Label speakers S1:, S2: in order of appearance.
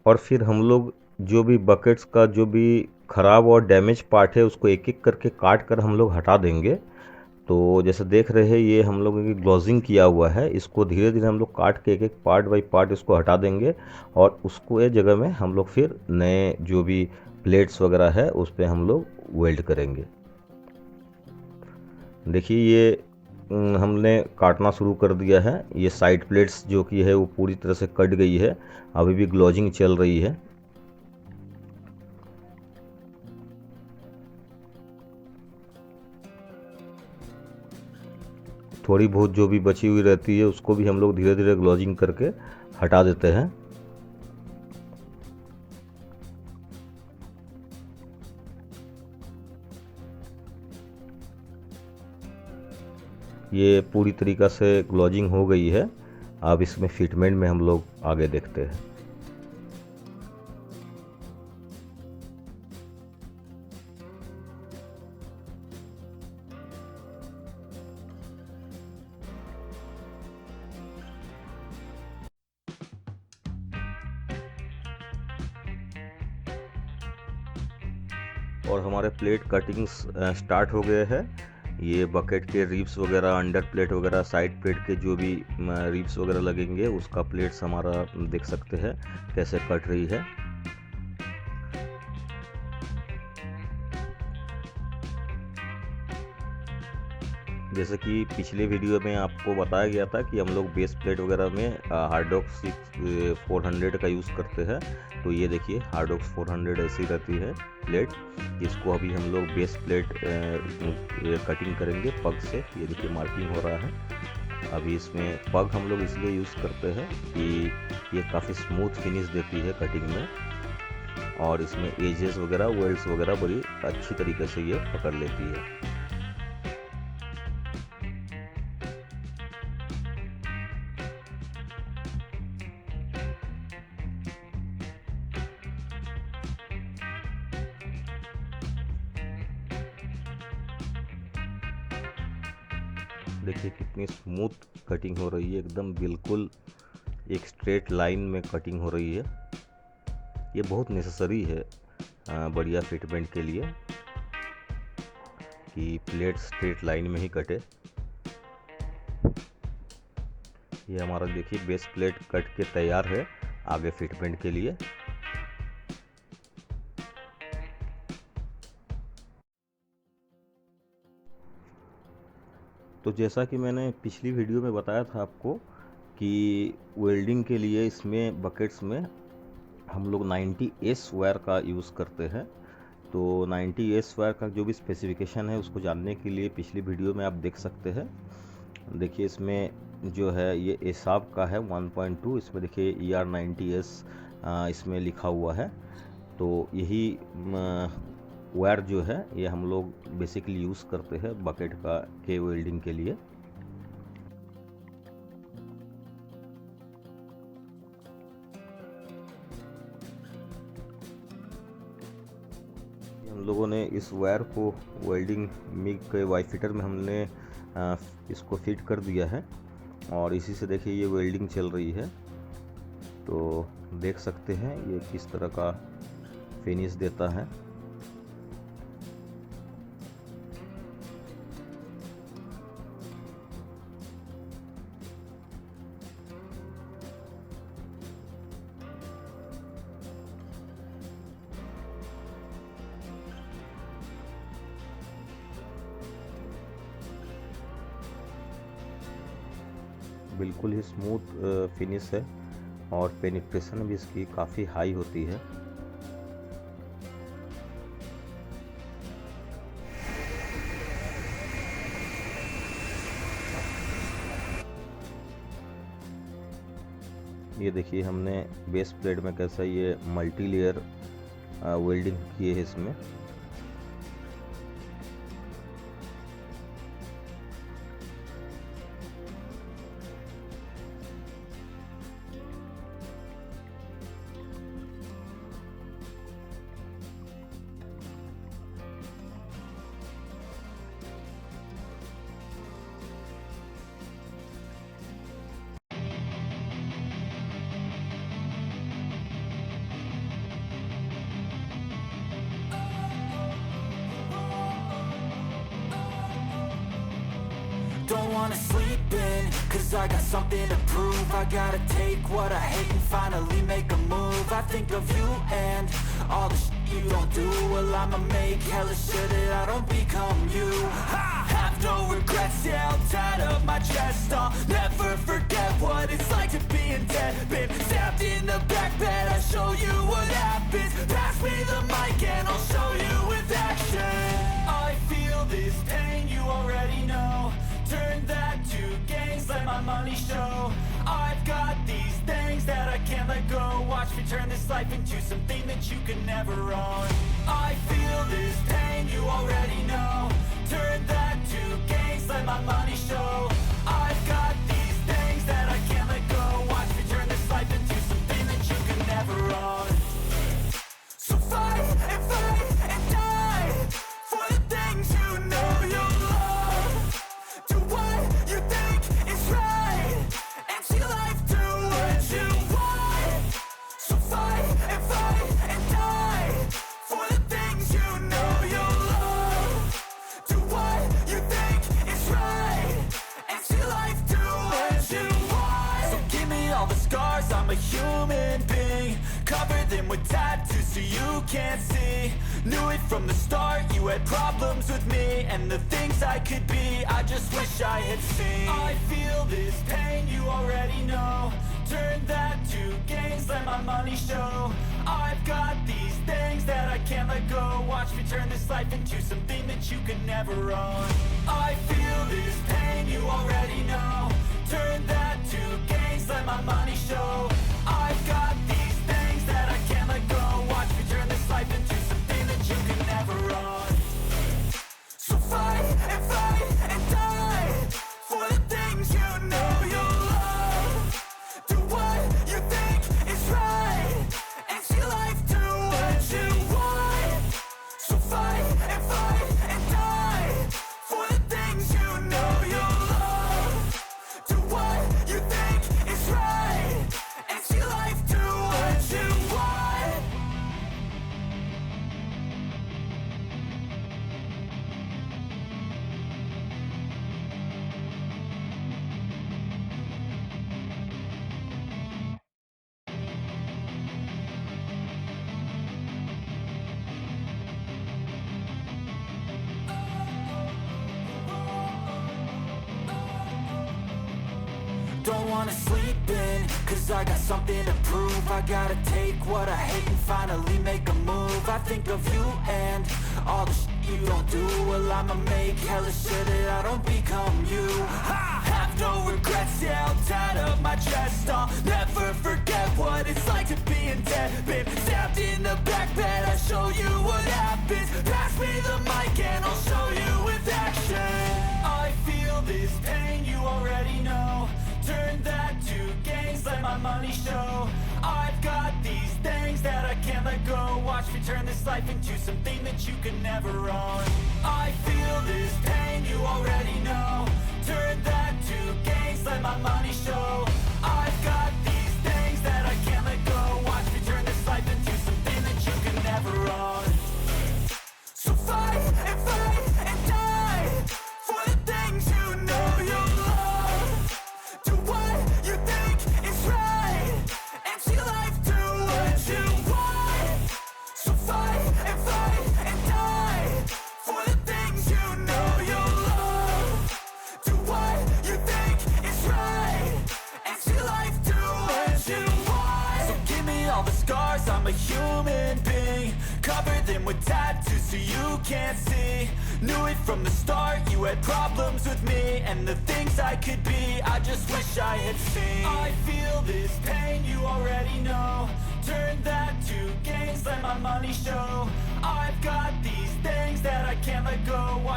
S1: और फिर हम लोग जो भी बकेट्स का जो भी ख़राब और डैमेज पार्ट है उसको एक एक करके काट कर हम लोग हटा देंगे। तो जैसे देख रहे हैं ये हम लोगों की ग्लोजिंग किया हुआ है, इसको धीरे धीरे हम लोग काट के एक एक पार्ट बाई पार्ट इसको हटा देंगे और उसको एक जगह में हम लोग फिर नए जो भी प्लेट्स वगैरह है उस पर हम लोग वेल्ड करेंगे। देखिए ये हमने काटना शुरू कर दिया है। ये साइड प्लेट्स जो कि है वो पूरी तरह से कट गई है, अभी भी ग्लोजिंग चल रही है। थोड़ी बहुत जो भी बची हुई रहती है उसको भी हम लोग धीरे धीरे ग्लोजिंग करके हटा देते हैं। ये पूरी तरीक़ा से ग्लोजिंग हो गई है। अब इसमें फिटमेंट में हम लोग आगे देखते हैं। और हमारे प्लेट कटिंग्स स्टार्ट हो गए हैं। ये बकेट के रिब्स वगैरह, अंडर प्लेट वगैरह, साइड प्लेट के जो भी रिब्स वगैरह लगेंगे उसका प्लेट्स हमारा देख सकते हैं कैसे कट रही है। जैसे कि पिछले वीडियो में आपको बताया गया था कि हम लोग बेस प्लेट वगैरह में हार्डॉक्स 400 का यूज़ करते हैं। तो ये देखिए हार्डॉक्स 400 ऐसी रहती है प्लेट। इसको अभी हम लोग बेस प्लेट कटिंग करेंगे पग से। ये देखिए मार्किंग हो रहा है। अभी इसमें पग हम लोग इसलिए यूज़ करते हैं कि ये काफ़ी स्मूथ फिनिश देती है कटिंग में, और इसमें एजेस वगैरह, वेल्ड्स वगैरह बड़ी अच्छी तरीके से ये पकड़ लेती है। देखिए कितनी स्मूथ कटिंग हो रही है, एकदम बिल्कुल एक स्ट्रेट लाइन में कटिंग हो रही है। ये बहुत नेसेसरी है बढ़िया फिटमेंट के लिए कि प्लेट स्ट्रेट लाइन में ही कटे। ये हमारा देखिए बेस प्लेट कट के तैयार है आगे फिटमेंट के लिए। तो जैसा कि मैंने पिछली वीडियो में बताया था आपको कि वेल्डिंग के लिए इसमें बकेट्स में हम लोग 90S वायर का यूज़ करते हैं। तो 90S वायर का जो भी स्पेसिफिकेशन है उसको जानने के लिए पिछली वीडियो में आप देख सकते हैं। देखिए इसमें जो है ये एसाब का है 1.2, इसमें देखिए ER90S इसमें लिखा हुआ है। तो यही वायर जो है ये हम लोग बेसिकली यूज़ करते हैं बकेट का के वेल्डिंग के लिए। हम लोगों ने इस वायर को वेल्डिंग मिग के वाई फिटर में हमने इसको फिट कर दिया है, और इसी से देखिए ये वेल्डिंग चल रही है। तो देख सकते हैं ये किस तरह का फिनिश देता है। बिल्कुल ही स्मूथ फिनिश है और पेनिट्रेशन भी इसकी काफ़ी हाई होती है। ये देखिए हमने बेस प्लेट में कैसा ये मल्टी लेयर वेल्डिंग की है इसमें।
S2: Don't wanna sleep in, cause I got something to prove. I gotta take what I hate and finally make a move. I think of you and all the shit you don't do. Well, I'ma make hella sure that I don't become you. I have no regrets, yeah, I'll tie up my chest. I'll never forget what it's like to be in debt. Been stabbed in the back bed, I'll show you what happens. Pass me the mic and I'll show you with action. I feel this pain, you already know. Turn that to gains, let my money show. I've got these things that I can't let go. Watch me turn this life into something that you can never own. I feel this pain, you already know. Turn that to gains, let my money show. I've got these things that I can't let go. Watch me turn this life into something that you can never own. So fight and die for the things you know you love. Do what you think is right and see life do what you want. So fight and die for the things you know you love. Do what you think is right and see life do what you want. So give me all the scars, I'm a human being. Cover them with tattoos so you can't see. Knew it from the start, you had problems with me and the things I could be, I just wish I had seen. I feel this pain, you already know. Turn that to gains, let my money show. I've got these things that I can't let go. Watch me turn this life into something that you can never own. I feel this pain, you already know. Turn that to gains, let my money show. I've got these things that I can't let go. Watch me turn this life into something that you can never own. So fight and die for the things you know you love. Do what you think is right and see life do what you want. So fight and die for the things you know you love. Do what you think is right and see life do what you want. Don't wanna sleep in, cause I got something to prove. I gotta take what I hate and finally make a move. I think of you and all the shit you don't do. Well, I'ma make hella sure that I don't become you. I have no regrets, yeah, I'll tie up my chest. I'll never forget what it's like to be in debt. Been stabbed in the back bed, I'll show you what happens. Pass me the mic and I'll show you with action. I feel this pain, you already know. Turn that to gains, let my money show. I've got these things that I can't let go. Watch me turn this life into something that you can never own. I feel this pain, you already know. Turn that to gains, let my money show. I've got these things that I can't let go. Watch me turn this life into something that you can never own. So fight and die for the things you know you love. Do what you think is right and see life do what you want. So fight and die for the things you know you love. Do what you think is right and see life do what you want. So give me all the scars, I'm a human being. Cover them with tattoos so you can't see. Knew it from the start, you had problems with me and the things I could be, I just wish I had seen. I feel this pain, you already know. Turn that to gains, let my money show. I've got these things that I can't let go. Watch